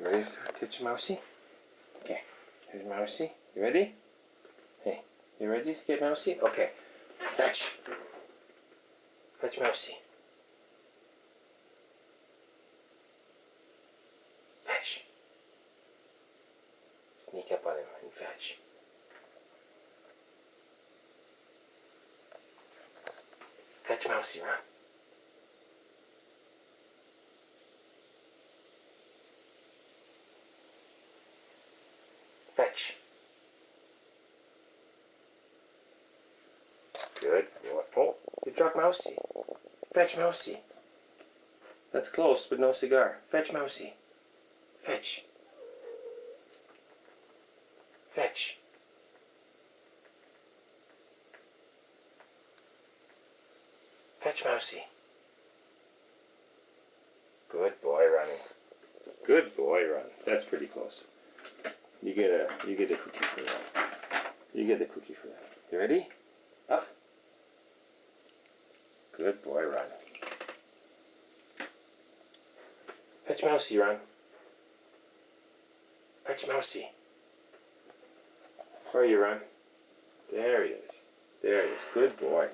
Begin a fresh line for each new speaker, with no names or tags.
ready to catch Mousy? Okay, here's Mousy. You ready? Hey, you ready to get Mousy? Okay, fetch. Fetch Mousy. Fetch. Sneak up on him and fetch. Fetch Mousy, run. Fetch. Good. Oh, you dropped Mousy. Fetch Mousy. That's close, but no cigar. Fetch Mousy. Fetch. Fetch. Fetch Mousy. Good boy running. Good boy run. That's pretty close. You get a cookie for that. You get a cookie for that. You ready? Up. Good boy run. Fetch Mousy run. Fetch Mousy. Where are you run? There he is. There he is. Good boy.